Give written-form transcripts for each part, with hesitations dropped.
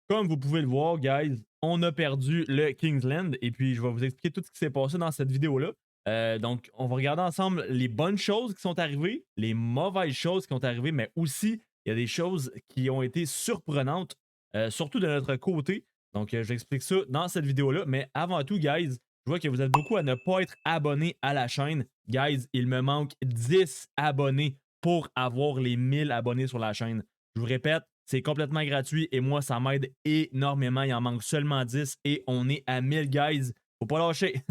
Comme vous pouvez le voir, guys, on a perdu le Kingsland et puis je vais vous expliquer tout ce qui s'est passé dans cette vidéo-là. Donc, on va regarder ensemble les bonnes choses qui sont arrivées, les mauvaises choses qui sont arrivées, mais aussi, il y a des choses qui ont été surprenantes, surtout de notre côté. Donc, j'explique ça dans cette vidéo-là. Mais avant tout, guys, je vois que vous êtes beaucoup à ne pas être abonnés à la chaîne. Guys, il me manque 10 abonnés pour avoir les 1000 abonnés sur la chaîne. Je vous répète, c'est complètement gratuit et moi, ça m'aide énormément. Il en manque seulement 10 et on est à 1000, guys. Faut pas lâcher.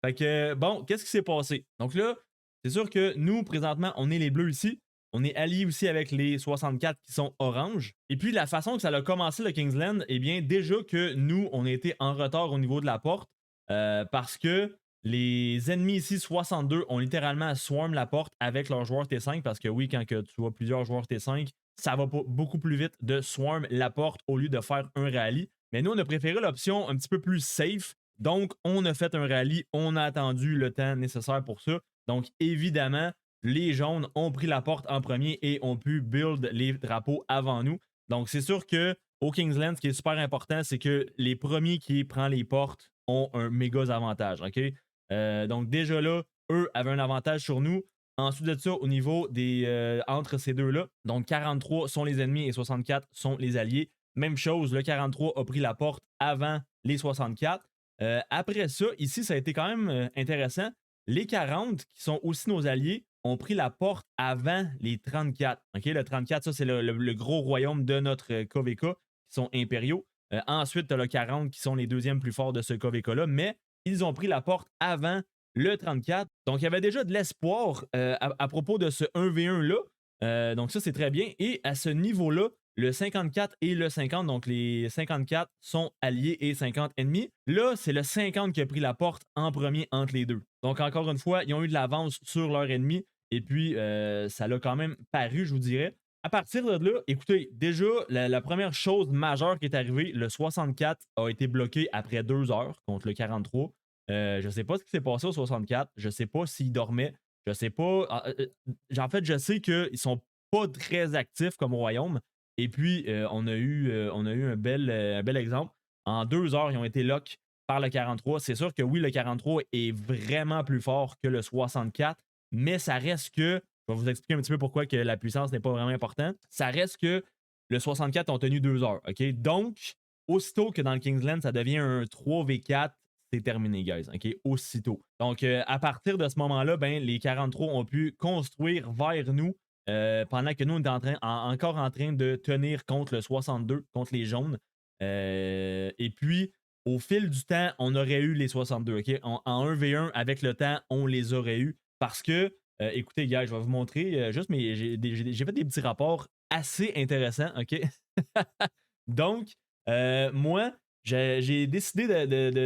Fait que, bon, qu'est-ce qui s'est passé? Donc là, c'est sûr que nous, présentement, on est les bleus ici. On est alliés aussi avec les 64 qui sont oranges. Et puis, la façon que ça a commencé le Kingsland, eh bien, déjà que nous, on était en retard au niveau de la porte parce que les ennemis ici, 62, ont littéralement swarm la porte avec leurs joueurs T5 parce que oui, quand que tu vois plusieurs joueurs T5, ça va beaucoup plus vite de swarm la porte au lieu de faire un rallye. Mais nous, on a préféré l'option un petit peu plus safe. Donc, on a fait un rallye, on a attendu le temps nécessaire pour ça. Donc, évidemment, les jaunes ont pris la porte en premier et ont pu build les drapeaux avant nous. Donc, c'est sûr que au Kingsland, ce qui est super important, c'est que les premiers qui prennent les portes ont un méga avantage. OK? Donc, déjà là, eux avaient un avantage sur nous. Ensuite de ça, au niveau des entre ces deux-là, donc 43 sont les ennemis et 64 sont les alliés. Même chose, le 43 a pris la porte avant les 64. Après ça, ici, ça a été quand même intéressant. Les 40, qui sont aussi nos alliés, ont pris la porte avant les 34. OK? Le 34, ça, c'est le gros royaume de notre KVK, qui sont impériaux. Ensuite, tu as le 40, qui sont les deuxièmes plus forts de ce KVK-là, mais ils ont pris la porte avant le 34. Donc, il y avait déjà de l'espoir à propos de ce 1v1-là. Donc, ça, c'est très bien. Et à ce niveau-là, le 54 et le 50, donc les 54 sont alliés et 50 ennemis. Là, c'est le 50 qui a pris la porte en premier entre les deux. Donc, encore une fois, ils ont eu de l'avance sur leur ennemi. Et puis, ça l'a quand même paru, je vous dirais. À partir de là, écoutez, déjà, la première chose majeure qui est arrivée, le 64 a été bloqué après 2 heures contre le 43. Je ne sais pas ce qui s'est passé au 64. Je ne sais pas s'il dormait. Je sais pas. En fait, je sais qu'ils sont pas très actifs comme royaume. Et puis, on a eu un bel exemple. En 2 heures, ils ont été lock par le 43. C'est sûr que oui, le 43 est vraiment plus fort que le 64, mais ça reste que, je vais vous expliquer un petit peu pourquoi que la puissance n'est pas vraiment importante. Ça reste que le 64 ont tenu 2 heures. OK? Donc, aussitôt que dans le Kingsland, ça devient un 3v4, c'est terminé, guys. OK? Aussitôt. Donc, à partir de ce moment-là, ben, les 43 ont pu construire vers nous pendant que nous, on était encore en train de tenir contre le 62, contre les jaunes. Et puis, au fil du temps, on aurait eu les 62. OK? En 1v1, avec le temps, on les aurait eu. Parce que, écoutez, gars, je vais vous montrer juste, mais j'ai fait des petits rapports assez intéressants. OK? Donc, moi, j'ai décidé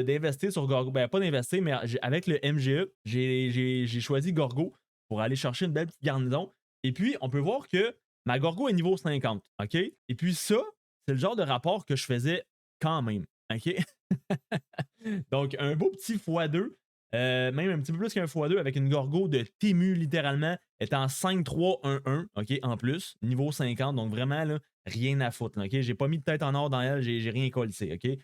d'investir sur Gorgo. Ben, pas d'investir, mais avec le MGE, j'ai choisi Gorgo pour aller chercher une belle petite garnison. Et puis, on peut voir que ma Gorgo est niveau 50. OK? Et puis, ça, c'est le genre de rapport que je faisais quand même. OK? Donc, un beau petit x2, même un petit peu plus qu'un x2 avec une Gorgo de Tému, littéralement, est en 5-3-1-1, OK, en plus, niveau 50, donc vraiment, là, rien à foutre, OK? J'ai pas mis de tête en or dans elle, j'ai rien collé, OK?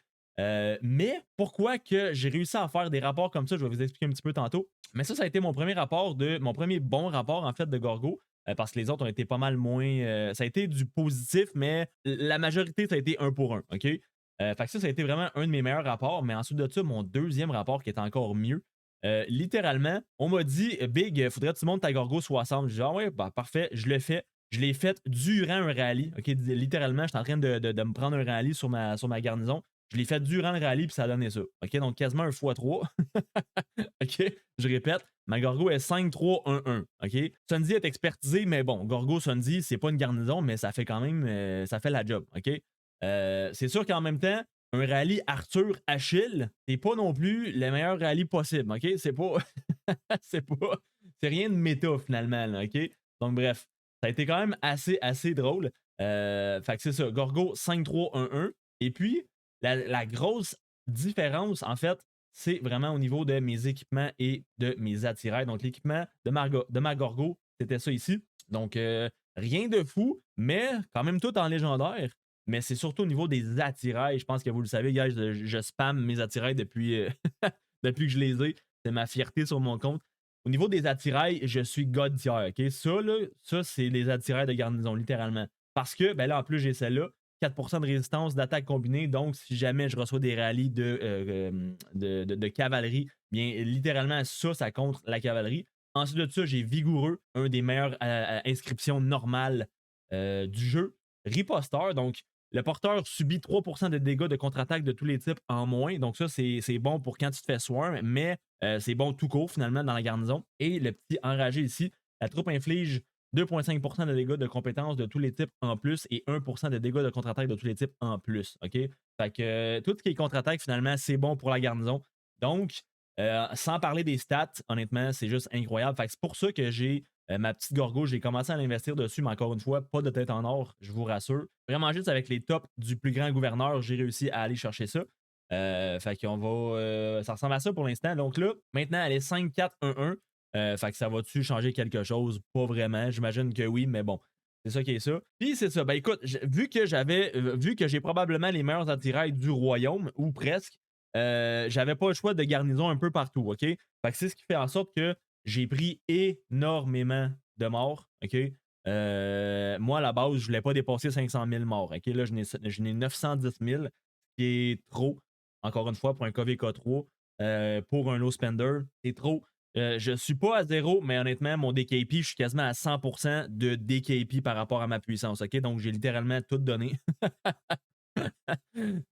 Mais pourquoi que j'ai réussi à faire des rapports comme ça, je vais vous expliquer un petit peu tantôt. Mais ça a été mon premier rapport mon premier bon rapport, en fait, de Gorgo. Parce que les autres ont été pas mal moins. Ça a été du positif, mais la majorité, ça a été un pour un. OK? Fait que ça a été vraiment un de mes meilleurs rapports. Mais ensuite de ça, mon deuxième rapport qui est encore mieux. Littéralement, on m'a dit Big, faudrait que tu montes ta Gorgo 60. J'ai dit ah ouais, bah, parfait, je le fais. Je l'ai fait durant un rallye. OK? Littéralement, j'étais en train de me prendre un rallye sur ma garnison. Je l'ai fait durant le rallye, puis ça a donné ça. OK? Donc quasiment un x3. OK? Je répète, ma Gorgo est 5-3-1-1. OK? Sundy est expertisé, mais bon, Gorgo Sundy, c'est pas une garnison, mais ça fait quand même, ça fait la job. OK? C'est sûr qu'en même temps, un rallye Arthur-Achille, c'est pas non plus le meilleur rallye possible. OK? C'est pas. c'est pas. C'est rien de méta finalement. Là, OK? Donc bref, ça a été quand même assez drôle. Fait que c'est ça. Gorgo 5-3-1-1. Et puis, la grosse différence, en fait, c'est vraiment au niveau de mes équipements et de mes attirails. Donc, l'équipement de ma Gorgo, c'était ça ici. Donc, rien de fou, mais quand même tout en légendaire. mais c'est surtout au niveau des attirails. Je pense que vous le savez, gars, je spamme mes attirails depuis, depuis que je les ai. C'est ma fierté sur mon compte. Au niveau des attirails, je suis god tier, OK? Ça, là, ça, c'est les attirails de garnison, littéralement. Parce que, ben là, en plus, j'ai celle-là. 4% de résistance d'attaque combinée. Donc, si jamais je reçois des rallyes de cavalerie, bien, littéralement, ça contre la cavalerie. Ensuite de ça, j'ai Vigoureux, un des meilleures inscriptions normales du jeu. Riposteur, donc le porteur subit 3% de dégâts de contre-attaque de tous les types en moins. Donc ça, c'est bon pour quand tu te fais swarm, mais c'est bon tout court finalement dans la garnison. Et le petit enragé ici, la troupe inflige 2,5% de dégâts de compétences de tous les types en plus et 1% de dégâts de contre-attaque de tous les types en plus. OK? Fait que tout ce qui est contre-attaque, finalement, c'est bon pour la garnison. Donc, sans parler des stats, honnêtement, c'est juste incroyable. Fait que c'est pour ça que j'ai ma petite Gorgo, j'ai commencé à l'investir dessus, mais encore une fois, pas de tête en or, je vous rassure. Vraiment juste avec les tops du plus grand gouverneur, j'ai réussi à aller chercher ça. Fait qu'on va. Ça ressemble à ça pour l'instant. Donc là, maintenant, elle est 5-4-1-1. Fait que ça va-tu changer quelque chose? Pas vraiment. J'imagine que oui, mais bon. C'est ça qui est ça. Puis c'est ça. Ben écoute, vu que j'ai probablement les meilleurs attirails du royaume, ou presque, j'avais pas le choix de garnison un peu partout, OK? Fait que c'est ce qui fait en sorte que j'ai pris énormément de morts, OK? Moi, à la base, je voulais pas dépasser 500 000 morts, OK? Là, je n'ai 910 000, ce qui est trop, encore une fois, pour un KVK3. Pour un low spender, c'est trop. Je suis pas à zéro, mais honnêtement, mon DKP, je suis quasiment à 100% de DKP par rapport à ma puissance, OK? Donc, j'ai littéralement tout donné.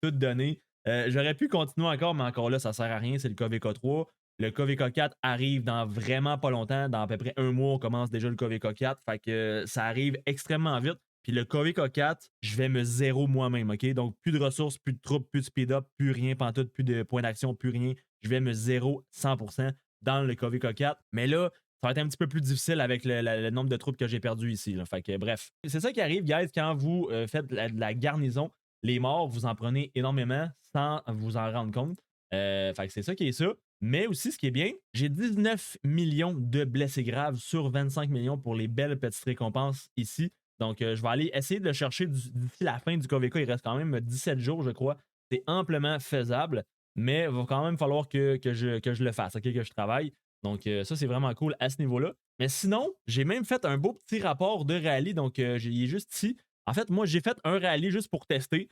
Tout donné. J'aurais pu continuer encore, mais encore là, ça sert à rien. C'est le KVK3. Le KVK4 arrive dans vraiment pas longtemps. Dans à peu près un mois, on commence déjà le KVK4. Fait que ça arrive extrêmement vite. Puis le KVK4, je vais me zéro moi-même, OK? Donc, plus de ressources, plus de troupes, plus de speed-up, plus rien, pantoute, plus de points d'action, plus rien. Je vais me zéro 100% dans le KVK4. Mais là, ça va être un petit peu plus difficile avec le nombre de troupes que j'ai perdu ici, là. Fait que bref. C'est ça qui arrive, guys, quand vous faites de la garnison. Les morts, vous en prenez énormément sans vous en rendre compte. Fait que c'est ça qui est ça. Mais aussi, ce qui est bien, j'ai 19 millions de blessés graves sur 25 millions pour les belles petites récompenses ici. Donc, je vais aller essayer de le chercher d'ici la fin du KVK. Il reste quand même 17 jours, je crois. C'est amplement faisable, mais il va quand même falloir que je le fasse, ok, que je travaille. Donc, ça, c'est vraiment cool à ce niveau-là. Mais sinon, j'ai même fait un beau petit rapport de rallye. Donc, il est juste ici. En fait, moi, j'ai fait un rallye juste pour tester,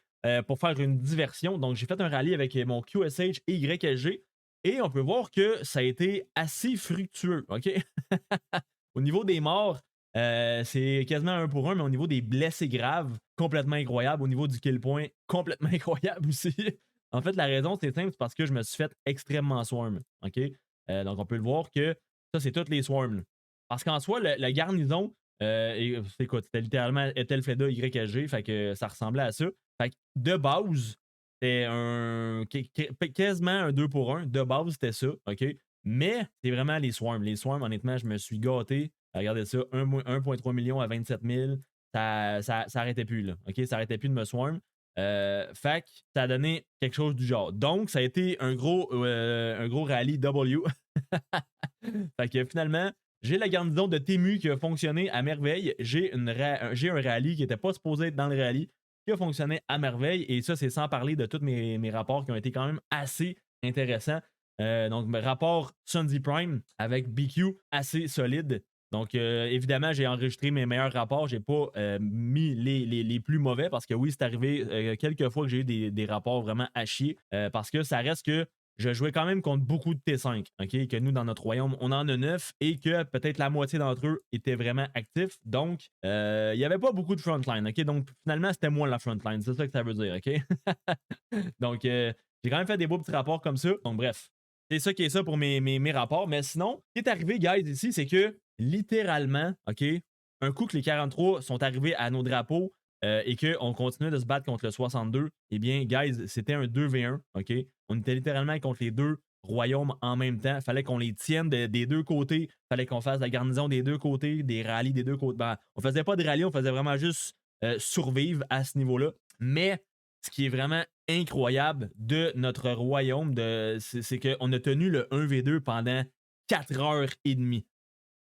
pour faire une diversion. Donc, j'ai fait un rallye avec mon QSH et YSG. Et on peut voir que ça a été assez fructueux. OK? Au niveau des morts, c'est quasiment un pour un, mais au niveau des blessés graves, complètement incroyable. Au niveau du kill point, complètement incroyable aussi. En fait, la raison, c'est simple, c'est parce que je me suis fait extrêmement swarm. OK? Donc, on peut le voir que ça, c'est toutes les swarms, là. Parce qu'en soi, la garnison, écoute, c'était littéralement Ethelfleda YSG, fait que ça ressemblait à ça. Fait que de base, c'était quasiment un 2 pour 1. De base, c'était ça, OK? Mais c'est vraiment les swarms. Les swarms, honnêtement, je me suis gâté. Regardez ça, 1,3 million à 27 000. Ça arrêtait plus, là. OK? Ça arrêtait plus de me swarm. Fait que ça a donné quelque chose du genre. Donc, ça a été un gros rallye W. Fait que finalement, j'ai la garnison de Tému qui a fonctionné à merveille. J'ai un rallye qui n'était pas supposé être dans le rallye, qui a fonctionné à merveille. Et ça, c'est sans parler de tous mes rapports qui ont été quand même assez intéressants. Donc, mes rapports Sunzy Prime avec BQ, assez solide. Donc, évidemment, j'ai enregistré mes meilleurs rapports. J'ai pas mis les plus mauvais parce que oui, c'est arrivé quelques fois que j'ai eu des rapports vraiment à chier. Parce que ça reste que je jouais quand même contre beaucoup de T5, OK? Que nous, dans notre royaume, on en a 9 et que peut-être la moitié d'entre eux étaient vraiment actifs. Donc, il n'y avait pas beaucoup de frontline, OK? Donc, finalement, c'était moi la frontline. C'est ça que ça veut dire, OK? Donc, j'ai quand même fait des beaux petits rapports comme ça. Donc, bref, c'est ça qui est ça pour mes rapports. Mais sinon, ce qui est arrivé, guys, ici, c'est que littéralement, OK, un coup que les 43 sont arrivés à nos drapeaux et qu'on continuait de se battre contre le 62, eh bien, guys, c'était un 2v1, OK? On était littéralement contre les deux royaumes en même temps. Fallait qu'on les tienne des deux côtés. Fallait qu'on fasse la garnison des deux côtés, des rallyes des deux côtés. Ben, on faisait pas de rallye, on faisait vraiment juste survivre à ce niveau-là. Mais ce qui est vraiment incroyable de notre royaume, c'est qu'on a tenu le 1v2 pendant 4 heures et demie.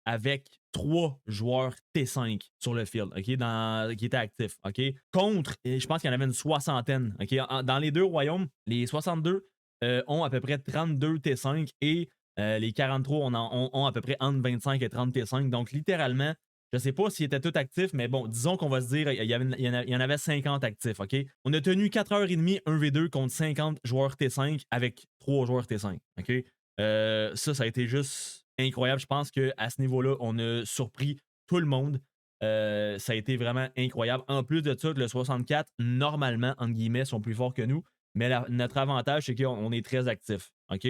avec 3 joueurs T5 sur le field, OK, qui étaient actifs, OK, contre, je pense qu'il y en avait une soixantaine, OK. Dans les deux royaumes, les 62 ont à peu près 32 T5 et les 43 ont à peu près entre 25 et 30 T5. Donc, littéralement, je ne sais pas s'ils étaient tous actifs, mais bon, disons qu'on va se dire, il y en avait 50 actifs, OK? On a tenu 4h30 1v2 contre 50 joueurs T5 avec 3 joueurs T5, OK? Ça a été juste incroyable. Je pense qu'à ce niveau-là, on a surpris tout le monde. Ça a été vraiment incroyable. En plus de ça, le 64, normalement, entre guillemets, sont plus forts que nous. Mais notre avantage, c'est qu'on est très actif. OK?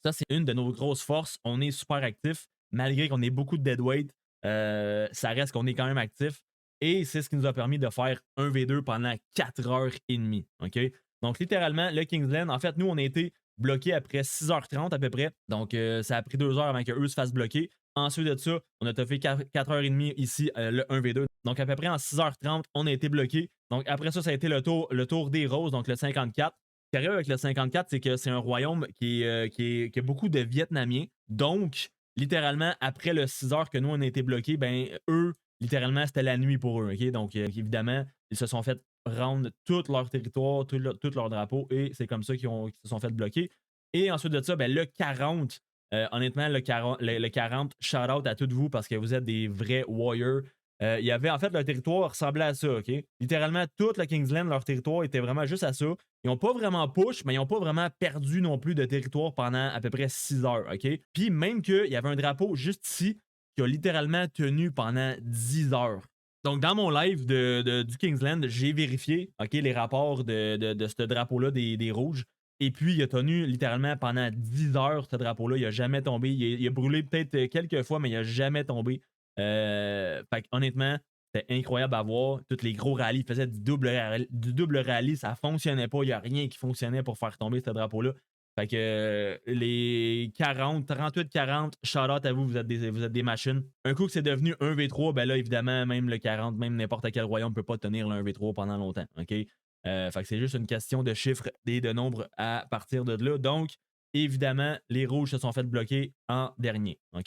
Ça, c'est une de nos grosses forces. On est super actif. Malgré qu'on ait beaucoup de deadweight, ça reste qu'on est quand même actif. Et c'est ce qui nous a permis de faire 1v2 pendant 4h30. OK? Donc, littéralement, le Kingsland, en fait, nous, on a été bloqués après 6h30 à peu près. Donc, ça a pris 2 heures avant qu'eux se fassent bloquer. Ensuite de ça, on a fait 4h30 ici, le 1v2. Donc, à peu près en 6h30, on a été bloqué. Donc, après ça, ça a été le tour des roses, donc le 54. Ce qui arrive avec le 54, c'est que c'est un royaume qui a beaucoup de Vietnamiens. Donc, littéralement, après le 6 heures que nous, on a été bloqués, ben, eux, littéralement, c'était la nuit pour eux. OK? Donc, évidemment, ils se sont fait rendre tout leur territoire, tout leur drapeau, et c'est comme ça qu'ils se sont fait bloquer. Et ensuite de ça, ben, le 40, honnêtement, le 40, shout out à toutes vous parce que vous êtes des vrais warriors. Il y avait, en fait, leur territoire ressemblait à ça, OK? Littéralement, tout le Kingsland, leur territoire était vraiment juste à ça. Ils n'ont pas vraiment push, mais ils n'ont pas vraiment perdu non plus de territoire pendant à peu près 6 heures, OK? Puis même qu'il y avait un drapeau juste ici qui a littéralement tenu pendant 10 heures. Donc, dans mon live du Kingsland, j'ai vérifié, OK, les rapports de ce drapeau-là des rouges. Et puis, il a tenu littéralement pendant 10 heures, ce drapeau-là. Il n'a jamais tombé. Il a brûlé peut-être quelques fois, mais il n'a jamais tombé. Fait que, honnêtement, c'était incroyable à voir. Tous les gros rallyes faisaient du double rallye. Ça fonctionnait pas. Il n'y a rien qui fonctionnait pour faire tomber ce drapeau-là. Fait que les 40, 38-40, shout-out à vous, vous êtes des machines. Un coup que c'est devenu 1v3, ben là, évidemment, même le 40, même n'importe quel royaume ne peut pas tenir le 1v3 pendant longtemps. OK? Fait que c'est juste une question de chiffres et de nombres à partir de là. Donc, évidemment, les rouges se sont fait bloquer en dernier. OK?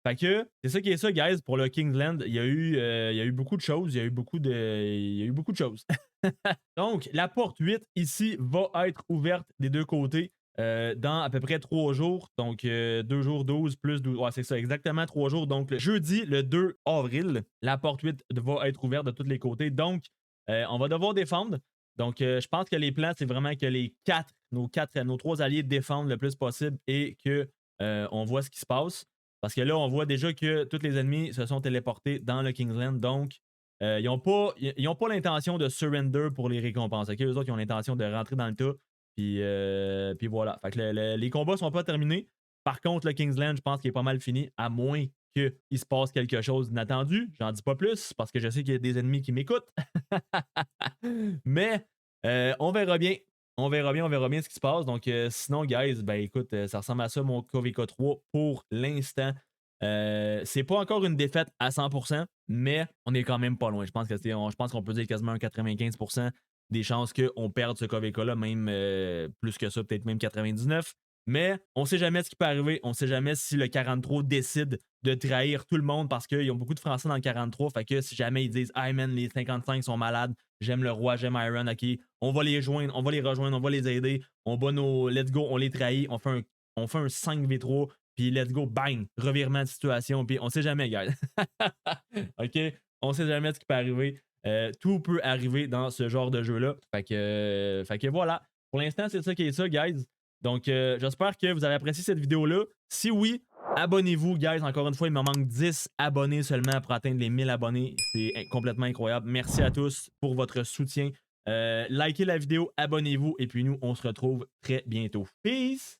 Fait que c'est ça qui est ça, guys, pour le Kingsland. Il y a eu beaucoup de choses. Il y a eu beaucoup de choses. Donc, la porte 8 ici va être ouverte des deux côtés dans à peu près 3 jours. Donc, 2 jours 12 plus 12. Ouais, c'est ça, exactement 3 jours. Donc, le jeudi, le 2 avril, la porte 8 va être ouverte de tous les côtés. Donc, on va devoir défendre. Donc, je pense que les plans, c'est vraiment que nos 3 alliés défendent le plus possible et qu'on voit ce qui se passe. Parce que là, on voit déjà que tous les ennemis se sont téléportés dans le Kingsland. Donc, ils n'ont pas l'intention de surrender pour les récompenses. Okay? Eux autres, ils ont l'intention de rentrer dans le tas. Puis voilà. Fait que les combats sont pas terminés. Par contre, le Kingsland, je pense qu'il est pas mal fini, à moins qu'il se passe quelque chose d'inattendu. J'en dis pas plus parce que je sais qu'il y a des ennemis qui m'écoutent. Mais on verra bien. On verra bien ce qui se passe. Donc, sinon, guys, ben écoute, ça ressemble à ça, mon KVK 3 pour l'instant. C'est pas encore une défaite à 100%, mais on est quand même pas loin. Je pense qu'on peut dire quasiment un 95% des chances qu'on perde ce KVK-là, même plus que ça, peut-être même 99%. Mais on sait jamais ce qui peut arriver. On sait jamais si le 43 décide de trahir tout le monde parce qu'ils ont beaucoup de Français dans le 43. Fait que si jamais ils disent « Hey man, les 55 sont malades, j'aime le roi, j'aime Iron, ok, on va les rejoindre, on va les aider, on bat nos let's go, on les trahit, on fait un 5v3, puis let's go, bang, revirement de situation, puis on sait jamais, guys. OK? On sait jamais ce qui peut arriver. Tout peut arriver dans ce genre de jeu-là. Fait que voilà. Pour l'instant, c'est ça qui est ça, guys. Donc, j'espère que vous avez apprécié cette vidéo-là. Si oui, abonnez-vous, guys. Encore une fois, il me manque 10 abonnés seulement pour atteindre les 1000 abonnés. C'est complètement incroyable. Merci à tous pour votre soutien. Likez la vidéo, abonnez-vous, et puis nous, on se retrouve très bientôt. Peace!